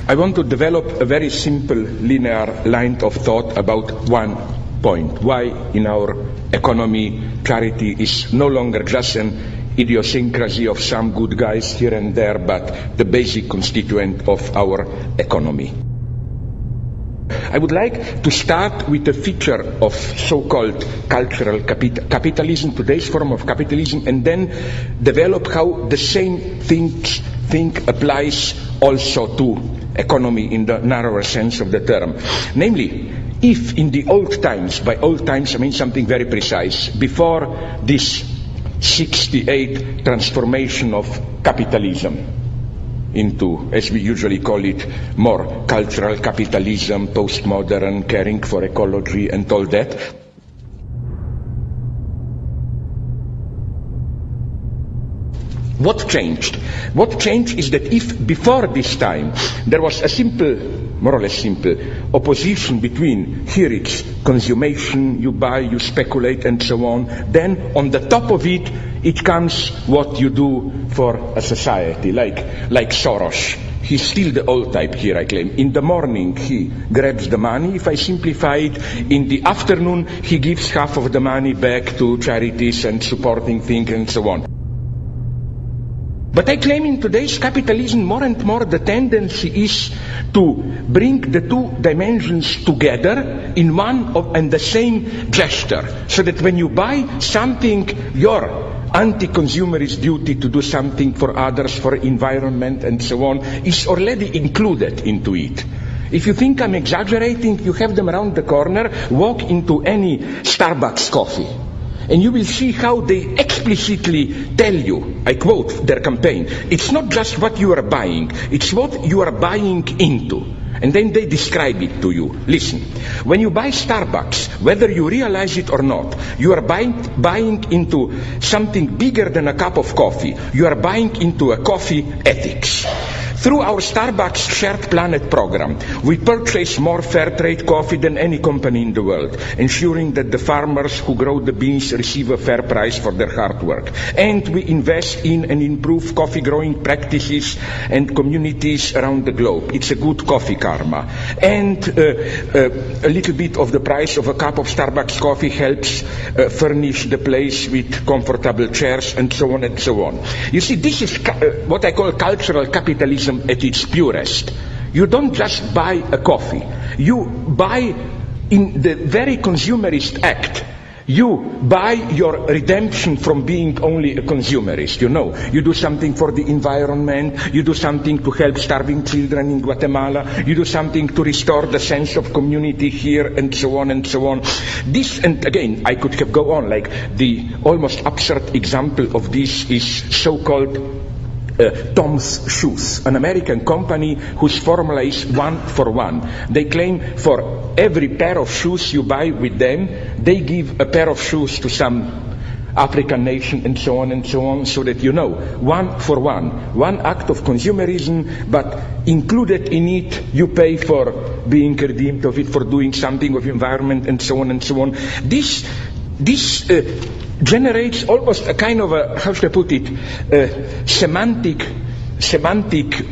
I want to develop a very simple linear line of thought about one point. Why in our economy charity is no longer just an idiosyncrasy of some good guys here and there, but the basic constituent of our economy. I would like to start with a feature of so-called cultural capitalism, today's form of capitalism, and then develop how the same thing applies also to economy in the narrower sense of the term. Namely, if in the old times, by old times I mean something very precise, before this 68 transformation of capitalism into, as we usually call it, more cultural capitalism, postmodern, caring for ecology and all that. What changed? What changed is that if before this time there was a simple, more or less simple, opposition between here it's consummation, you buy, you speculate and so on, then on the top of it, it comes what you do for a society, like Soros. He's still the old type here, I claim. In the morning, he grabs the money, if I simplify it. In the afternoon, he gives half of the money back to charities and supporting things and so on. But I claim in today's capitalism, more and more the tendency is to bring the two dimensions together in one and the same gesture, so that when you buy something, your anti-consumerist duty to do something for others, for environment and so on, is already included into it. If you think I'm exaggerating, you have them around the corner, walk into any Starbucks coffee, and you will see how they explicitly tell you, I quote their campaign, it's not just what you are buying, it's what you are buying into. And then they describe it to you. Listen, when you buy Starbucks, whether you realize it or not, you are buying into something bigger than a cup of coffee. You are buying into a coffee ethics. Through our Starbucks Shared Planet program, we purchase more fair trade coffee than any company in the world, ensuring that the farmers who grow the beans receive a fair price for their hard work. And we invest in and improve coffee growing practices and communities around the globe. It's a good coffee karma. And a little bit of the price of a cup of Starbucks coffee helps furnish the place with comfortable chairs and so on and so on. You see, this is what I call cultural capitalism at its purest. You don't just buy a coffee. You buy in the very consumerist act. You buy your redemption from being only a consumerist, you know. You do something for the environment, you do something to help starving children in Guatemala, you do something to restore the sense of community here, and so on and so on. This, and again, I could have go on, like the almost absurd example of this is so-called Tom's Shoes, an American company whose formula is 1 for 1. They claim for every pair of shoes you buy with them, they give a pair of shoes to some African nation and so on, so that you know, 1 for 1. One act of consumerism, but included in it, you pay for being redeemed of it, for doing something of environment and so on and so on. This generates almost a kind of a, how should I put it, semantic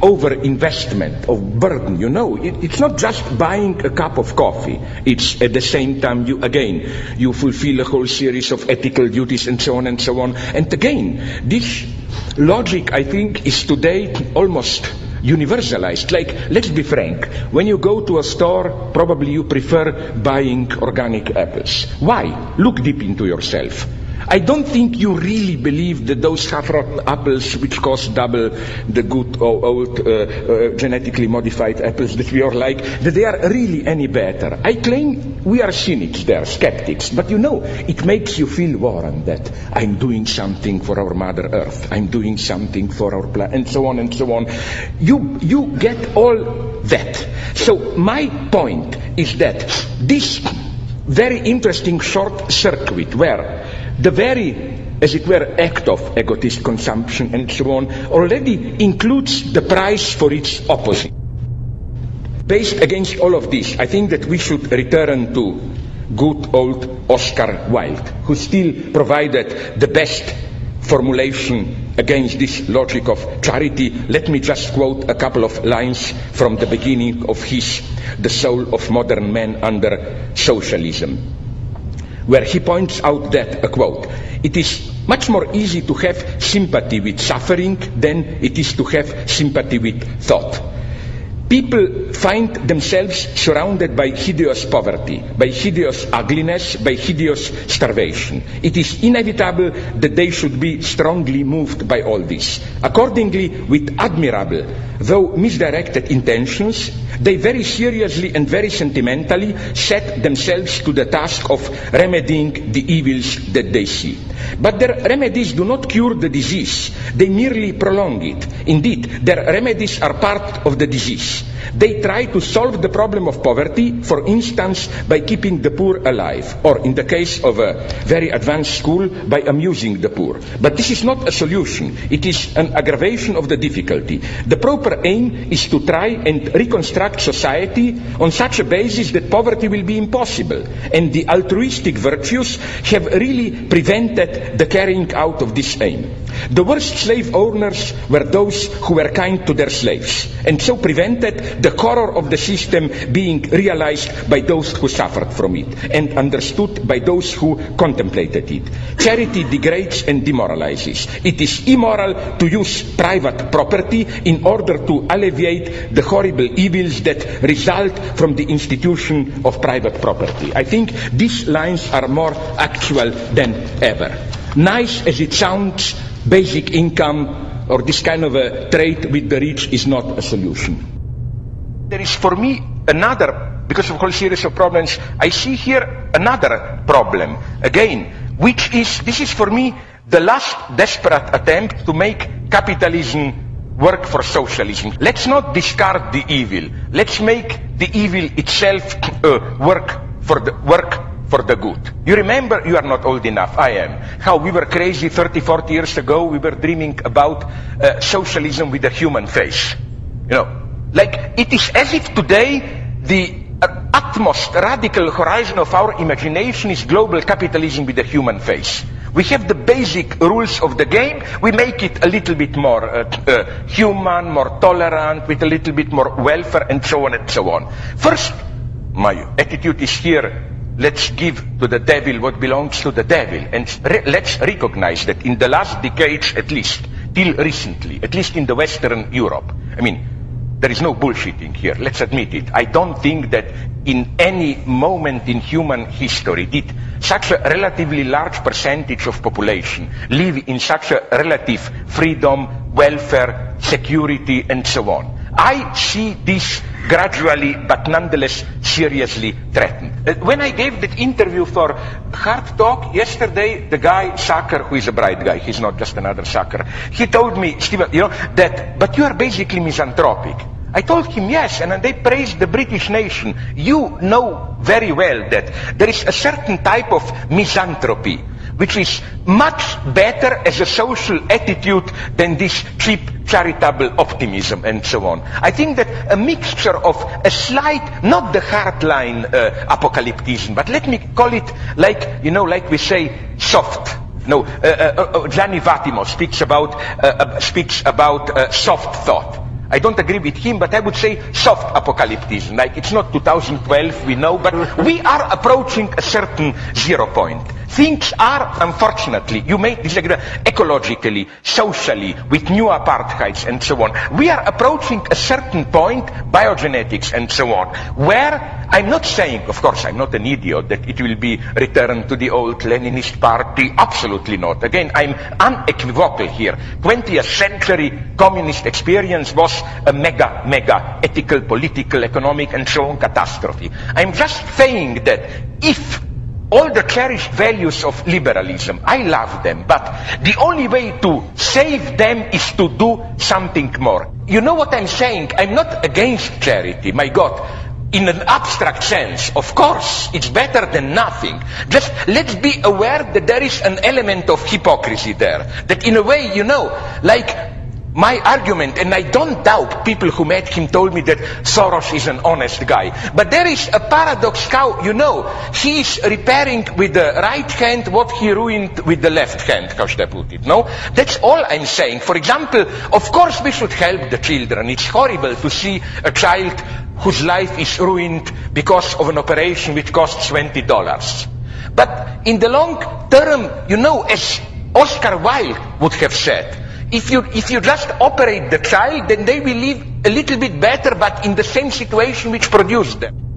over-investment of burden, you know. It's not just buying a cup of coffee. It's at the same time you fulfill a whole series of ethical duties and so on and so on. And again, this logic, I think, is today almost universalized. Like, let's be frank, when you go to a store, probably you prefer buying organic apples. Why? Look deep into yourself. I don't think you really believe that those half-rotten apples, which cost double the good old genetically modified apples that we all like, that they are really any better. I claim we are cynics there, skeptics, but you know, it makes you feel warm that I'm doing something for our Mother Earth, I'm doing something for our planet, and so on and so on. You get all that. So my point is that this very interesting short circuit where the very, as it were, act of egotist consumption and so on already includes the price for its opposite. Based against all of this, I think that we should return to good old Oscar Wilde, who still provided the best formulation against this logic of charity, let me just quote a couple of lines from the beginning of his The Soul of Modern Man Under Socialism, where he points out that, a quote, "It is much more easy to have sympathy with suffering than it is to have sympathy with thought. People find themselves surrounded by hideous poverty, by hideous ugliness, by hideous starvation. It is inevitable that they should be strongly moved by all this. Accordingly, with admirable, though misdirected intentions, they very seriously and very sentimentally set themselves to the task of remedying the evils that they see. But their remedies do not cure the disease, they merely prolong it. Indeed, their remedies are part of the disease. They try to solve the problem of poverty, for instance, by keeping the poor alive, or in the case of a very advanced school, by amusing the poor. But this is not a solution, it is an aggravation of the difficulty. The proper aim is to try and reconstruct society on such a basis that poverty will be impossible, and the altruistic virtues have really prevented the carrying out of this aim. The worst slave owners were those who were kind to their slaves, and so prevented the horror of the system being realized by those who suffered from it, and understood by those who contemplated it. Charity degrades and demoralizes. It is immoral to use private property in order to alleviate the horrible evils that result from the institution of private property." I think these lines are more actual than ever. Nice as it sounds, basic income or this kind of a trade with the rich is not a solution. There is for me another, because of a whole series of problems, I see here another problem, again, which is, this is for me the last desperate attempt to make capitalism work for socialism. Let's not discard the evil. Let's make the evil itself work for the good. You remember, you are not old enough, I am, how we were crazy 30, 40 years ago, we were dreaming about socialism with a human face. You know, like it is as if today the utmost radical horizon of our imagination is global capitalism with a human face. We have the basic rules of the game, we make it a little bit more human, more tolerant, with a little bit more welfare, and so on and so on. First, my attitude is here, let's give to the devil what belongs to the devil, and let's recognize that in the last decades, at least, till recently, at least in the Western Europe, I mean, there is no bullshitting here, let's admit it. I don't think that in any moment in human history did such a relatively large percentage of population live in such a relative freedom, welfare, security, and so on. I see this gradually, but nonetheless seriously threatened. When I gave that interview for Hard Talk yesterday, the guy, Sacker, who is a bright guy, he's not just another sucker, he told me, Stephen, you know, that, but you are basically misanthropic. I told him yes, and they praised the British nation. You know very well that there is a certain type of misanthropy which is much better as a social attitude than this cheap charitable optimism and so on. I think that a mixture of a slight, not the hardline apocalypticism, but let me call it like, you know, like we say, soft. No, Gianni Vattimo speaks about soft thought. I don't agree with him, but I would say soft apocalypticism. Like, it's not 2012, we know, but we are approaching a certain 0 point. Things are, unfortunately, you may disagree, ecologically, socially, with new apartheids and so on. We are approaching a certain point, biogenetics and so on, where I'm not saying, of course, I'm not an idiot, that it will be returned to the old Leninist party. Absolutely not. Again, I'm unequivocal here. 20th century communist experience was a mega ethical, political, economic, and so on catastrophe. I'm just saying that if all the cherished values of liberalism, I love them, but the only way to save them is to do something more. You know what I'm saying? I'm not against charity, my God. In an abstract sense, of course, it's better than nothing. Just let's be aware that there is an element of hypocrisy there. That in a way, you know, like my argument, and I don't doubt people who met him told me that Soros is an honest guy. But there is a paradox how, you know, he is repairing with the right hand what he ruined with the left hand, how should I put it, no? That's all I'm saying. For example, of course we should help the children. It's horrible to see a child whose life is ruined because of an operation which costs $20. But in the long term, you know, as Oscar Wilde would have said, if you just operate the child, then they will live a little bit better, but in the same situation which produced them.